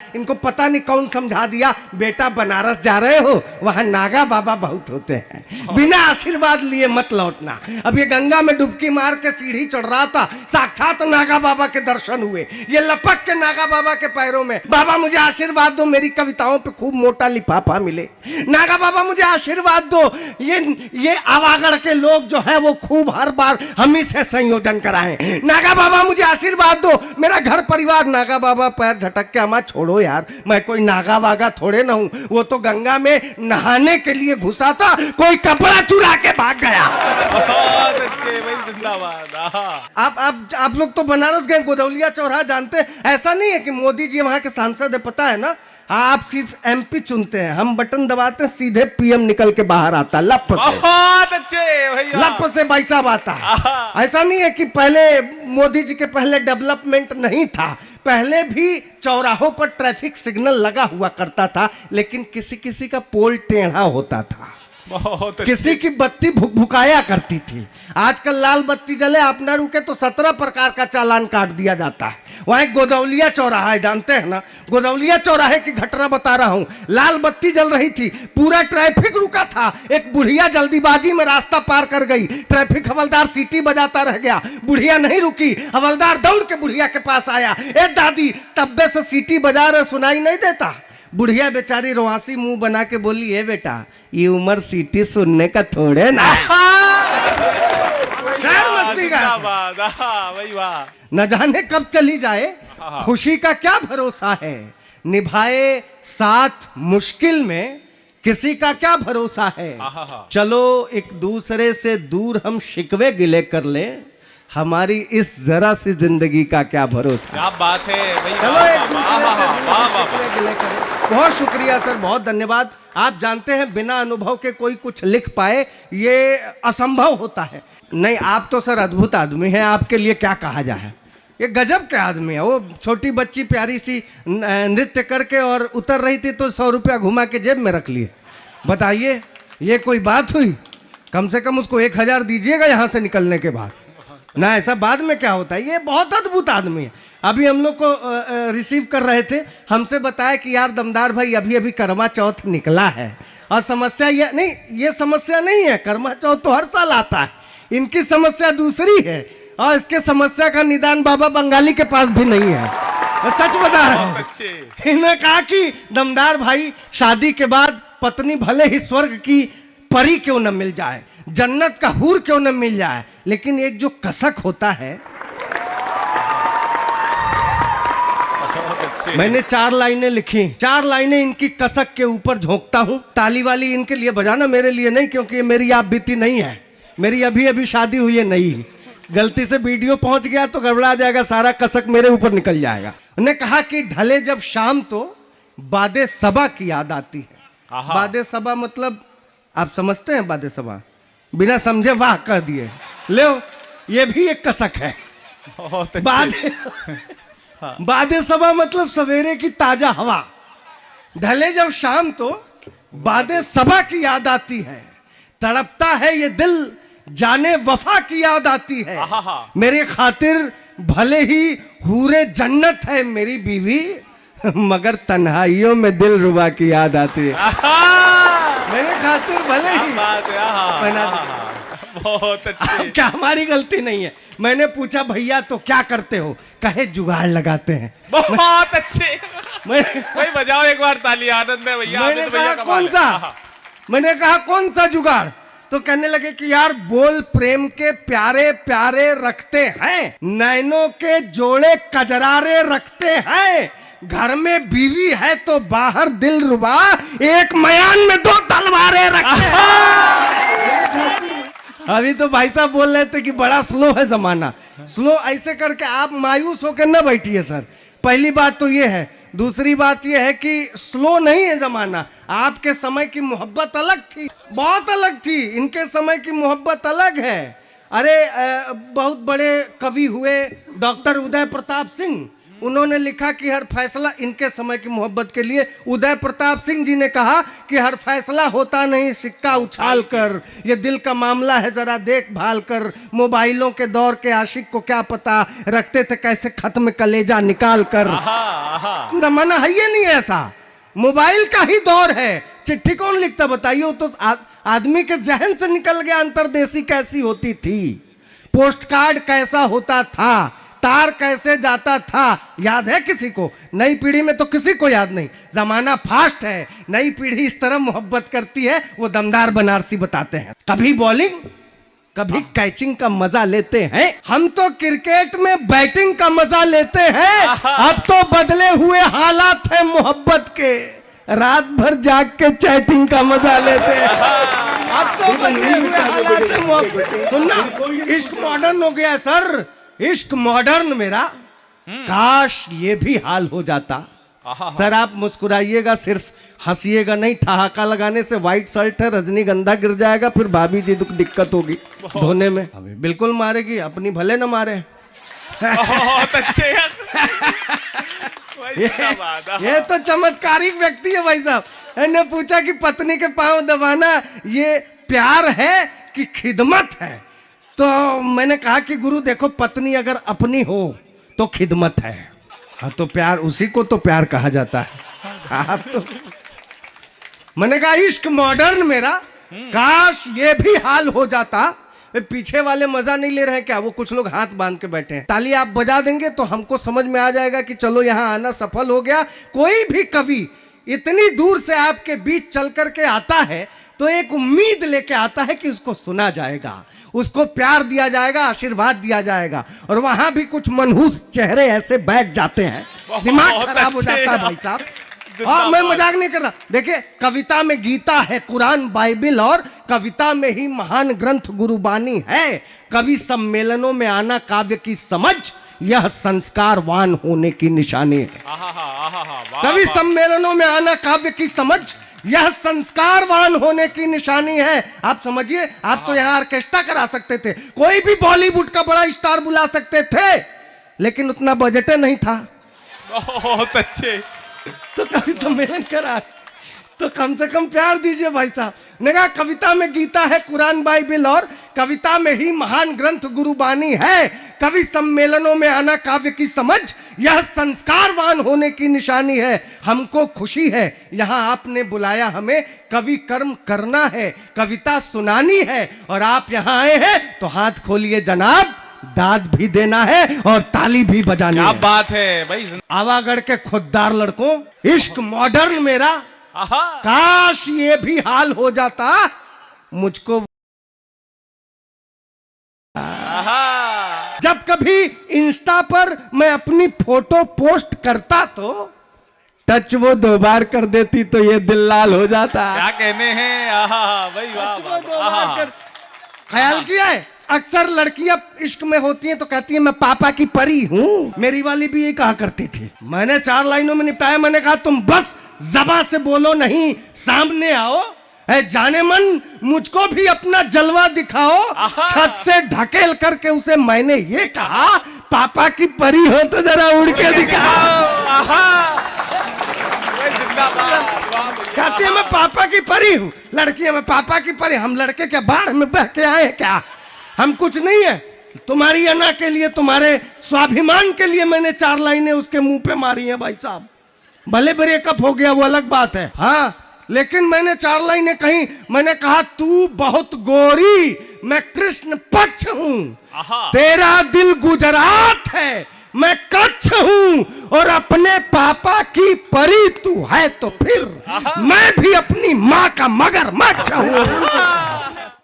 इनको पता नहीं कौन समझा दिया, बेटा बनारस जा रहे हो, वहां नागा बाबा बहुत होते हैं, बिना आशीर्वाद लिए मत लौटना। अब ये गंगा में डुबकी मार के सीढ़ी चढ़ रहा था, साक्षात नागा बाबा के दर्शन हुए। ये लपक के नागा बाबा के पैरों में, बाबा मुझे आशीर्वाद दो, मेरी कविताओं पे खूब मोटा लिफाफा मिले। नागा बाबा मुझे आशीर्वाद दो, ये आवागढ़ के लोग जो है वो खूब हर बार हम ही से संयोजन कराएं। नागा बाबा मुझे आशीर्वाद दो, मेरा घर परिवार। नागा बाबा पैर झटक के, अमा छोड़ो यार, मैं कोई नागा वागा थोड़े ना हूं, वो तो गंगा में नहाने के लिए घुसा था, कोई कपड़ा चुरा के भाग गया। आप लोग तो बनारस गए, गोदौलिया चौराहा जानते हैं। ऐसा नहीं है कि मोदी जी वहां के सांसद है, पता है ना, आप सिर्फ एमपी चुनते हैं, हम बटन दबाते हैं, सीधे पीएम निकल के बाहर आता, लप से। बहुत अच्छे भैया, लप से भाई साहब आता है। ऐसा नहीं है कि पहले मोदी जी के पहले डेवलपमेंट नहीं था, पहले भी चौराहों पर ट्रैफिक सिग्नल लगा हुआ करता था, लेकिन किसी किसी का पोल टेढ़ा होता था, किसी की बत्ती भुकाया करती थी। आजकल लाल बत्ती जले, आप ना रुके तो 17 प्रकार का चालान काट दिया जाता है। वहां एक गोदौलिया चौराहा है, जानते हैं ना, गोदौलिया चौराहे की घटना बता रहा हूं। लाल बत्ती जल रही थी, पूरा ट्रैफिक रुका था, एक बुढ़िया जल्दीबाजी में रास्ता पार कर गई, ट्रैफिक हवलदार सीटी बजाता रह गया, बुढ़िया नहीं रुकी, हवलदार दौड़ के बुढ़िया के पास आया, ए दादी तब्बे से सीटी बजा रहे, सुनाई नहीं देता? बुढ़िया बेचारी रोआसी मुंह बना के बोली, ए बेटा ये उम्र सीटी सुनने का थोड़े ना। न जाने कब चली जाए, खुशी का क्या भरोसा है, निभाए साथ मुश्किल में किसी का क्या भरोसा है। चलो एक दूसरे से दूर हम शिकवे गिले कर ले, हमारी इस जरा सी जिंदगी का क्या भरोसा। क्या बात है भैया, चलो एक दूसरे से गिले करें। बहुत शुक्रिया सर, बहुत धन्यवाद। आप जानते हैं बिना अनुभव के कोई कुछ लिख पाए ये असंभव होता है। नहीं, आप तो सर अद्भुत आदमी हैं, आपके लिए क्या कहा जाए, ये गजब के आदमी है। वो छोटी बच्ची प्यारी सी नृत्य करके और उतर रही थी तो 100 रुपया घुमा के जेब में रख लिए। बताइए ये कोई बात हुई? कम से कम उसको 1000 दीजिएगा यहाँ से निकलने के बाद ना, ऐसा बाद में क्या होता है। ये बहुत अद्भुत आदमी है। अभी हम लोग को रिसीव कर रहे थे, हमसे बताया कि यार दमदार भाई अभी अभी कर्मा चौथ निकला है, और समस्या ये नहीं, ये समस्या नहीं है, कर्मा चौथ तो हर साल आता है, इनकी समस्या दूसरी है, और इसके समस्या का निदान बाबा बंगाली के पास भी नहीं है। मैं सच बता रहा हूँ। इन्होंने कहा कि दमदार भाई शादी के बाद पत्नी भले ही स्वर्ग की परी क्यों न मिल जाए, जन्नत का हूर क्यों न मिल जाए, लेकिन एक जो कसक होता है। मैंने 4 लाइनें लिखी, 4 लाइनें इनकी कसक के ऊपर झोंकता हूं। ताली वाली इनके लिए बजाना, मेरे लिए नहीं, क्योंकि ये मेरी आप बीती नहीं है, मेरी अभी अभी शादी हुई है नई। गलती से वीडियो पहुंच गया तो गड़बड़ा जाएगा, सारा कसक मेरे ऊपर निकल जाएगा। उन्होंने कहा कि ढले जब शाम तो बादे सबा की याद आती है। बादे सबा मतलब आप समझते हैं? बादे सबा बिना समझे वाह कह दिए, ले ये भी एक कसक है। बादे सबा मतलब सवेरे की ताजा हवा। ढले जब शाम तो बादे सबा की याद आती है, तड़पता है ये दिल जाने वफा की याद आती है, मेरे खातिर भले ही हूरे जन्नत है मेरी बीवी, मगर तन्हाइयों में दिल रुबा की याद आती है। मेरे खातिर भले ही बहुत अच्छे। क्या हमारी गलती नहीं है? मैंने पूछा भैया तो क्या करते हो, कहे जुगाड़ लगाते हैं। बहुत अच्छे, भाई बजाओ एक बार ताली, आनंद है भैया। मैंने कहा कौन सा, मैंने कहा कौन सा जुगाड़, तो कहने लगे कि यार बोल प्रेम के प्यारे प्यारे रखते हैं, नैनों के जोड़े कजरारे रखते हैं, घर में बीवी है तो बाहर दिल रुबा, एक मयान में 2 तलवारें रखते हैं। अभी तो भाई साहब बोल रहे थे कि बड़ा स्लो है जमाना। स्लो ऐसे करके आप मायूस होकर न बैठिए सर, पहली बात तो ये है। दूसरी बात ये है कि स्लो नहीं है जमाना, आपके समय की मोहब्बत अलग थी, बहुत अलग थी, इनके समय की मोहब्बत अलग है। अरे बहुत बड़े कवि हुए डॉक्टर उदय प्रताप सिंह, उन्होंने लिखा कि हर फैसला, इनके समय की मोहब्बत के लिए उदय प्रताप सिंह जी ने कहा कि हर फैसला होता नहीं सिक्का उछाल कर, ये दिल का मामला है जरा देखभाल कर, मोबाइलों के दौर के आशिक को क्या पता रखते थे कैसे खत्म कलेजा निकाल कर। जमाना है ये नहीं ऐसा, मोबाइल का ही दौर है। चिट्ठी कौन लिखता बताइए, वो तो आदमी के जहन से निकल गया अंतरदेशी कैसी होती थी, पोस्ट कार्ड कैसा होता था, तार कैसे जाता था, याद है किसी को? नई पीढ़ी में तो किसी को याद नहीं। जमाना फास्ट है, नई पीढ़ी इस तरह मोहब्बत करती है, वो दमदार बनारसी बताते हैं। कभी बॉलिंग कभी कैचिंग का मजा लेते हैं, हम तो क्रिकेट में बैटिंग का मजा लेते हैं। अब तो बदले हुए हालात हैं मोहब्बत के, रात भर जाग के चैटिंग का मजा लेते हैं। अब तो बदले हुए हालात हैं मोहब्बत। सुनना, इश्क मॉडर्न हो गया सर, इश्क मॉडर्न मेरा, काश ये भी हाल हो जाता। सर आप मुस्कुराइएगा, सिर्फ हंसिएगा नहीं, ठहाका लगाने से व्हाइट शर्ट है रजनीगंधा गिर जाएगा, फिर भाभी जी दिक्कत होगी धोने में। अभी बिल्कुल मारेगी, अपनी भले न मारे। बहुत अच्छे ये तो चमत्कारिक व्यक्ति है भाई साहब। मैंने पूछा कि पत्नी के पांव दबाना ये प्यार है कि खिदमत है, तो मैंने कहा कि गुरु देखो, पत्नी अगर अपनी हो तो खिदमत है, हाँ तो प्यार, उसी को तो प्यार कहा जाता है। आप तो मैंने कहा इश्क मॉडर्न मेरा, काश ये भी हाल हो जाता। पीछे वाले मजा नहीं ले रहे हैं क्या? वो कुछ लोग हाथ बांध के बैठे हैं। ताली आप बजा देंगे तो हमको समझ में आ जाएगा कि चलो यहाँ आना सफल हो गया। कोई भी कवि इतनी दूर से आपके बीच चल करके आता है तो एक उम्मीद लेके आता है कि उसको सुना जाएगा, उसको प्यार दिया जाएगा, आशीर्वाद दिया जाएगा। और वहां भी कुछ मनहूस चेहरे ऐसे बैठ जाते हैं, दिमाग खराब हो जाता है भाई साहब। और मैं मजाक नहीं कर रहा। देखिए, कविता में गीता है, कुरान बाइबिल, और कविता में ही महान ग्रंथ गुरुबानी है। कवि सम्मेलनों में आना काव्य की समझ, यह संस्कारवान होने की निशानी है। कवि सम्मेलनों में आना काव्य की समझ, यह संस्कारवान होने की निशानी है। आप समझिए, आप तो यहाँ ऑर्केस्ट्रा करा सकते थे, कोई भी बॉलीवुड का बड़ा स्टार बुला सकते थे, लेकिन उतना बजट नहीं था। बहुत अच्छे। तो कवि सम्मेलन करा, तो कम से कम प्यार दीजिए भाई साहब। ने कहा कविता में गीता है, कुरान बाइबिल, और कविता में ही महान ग्रंथ गुरुबानी है। कवि सम्मेलनों में आना काव्य की समझ, यह संस्कारवान होने की निशानी है। हमको खुशी है यहाँ आपने बुलाया हमें, कवि कर्म करना है, कविता सुनानी है, और आप यहाँ आए हैं तो हाथ खोलिए जनाब, दाद भी देना है और ताली भी बजानी है। क्या बात है भाई। आवागढ़ के खुददार लड़कों, इश्क मॉडर्न मेरा, काश ये भी हाल हो जाता मुझको। जब कभी इंस्टा पर मैं अपनी फोटो पोस्ट करता तो टच वो 2 बार कर देती तो ये दिल लाल हो जाता। क्या कहने हैं भाई, वाह। ख्याल किया है, अक्सर लड़कियां इश्क में होती हैं तो कहती हैं मैं पापा की परी हूँ। मेरी वाली भी ये कहा करती थी। मैंने 4 लाइनों में निपटाया। मैंने कहा तुम बस ज़बान से बोलो नहीं, सामने आओ, जाने मन मुझको भी अपना जलवा दिखाओ। छत से ढकेल करके उसे मैंने ये कहा, पापा की परी हो तो जरा उड़ के दिखाओ। कहती है मैं पापा की परी हूँ, लड़की है मैं पापा की परी। हम लड़के क्या बाढ़ में बह के आए क्या? हम कुछ नहीं है। तुम्हारी अना के लिए, तुम्हारे स्वाभिमान के लिए मैंने 4 लाइनें उसके मुंह पे मारी हैं भाई साहब। भले ब्रेकअप हो गया वो अलग बात है, हाँ, लेकिन मैंने 4 लाइनें कही। मैंने कहा तू बहुत गोरी, मैं कृष्ण पक्ष हूं, तेरा दिल गुजरात है, मैं कच्छ हूं, और अपने पापा की परी तू है तो फिर मैं भी अपनी माँ का मगरमच्छ हूं।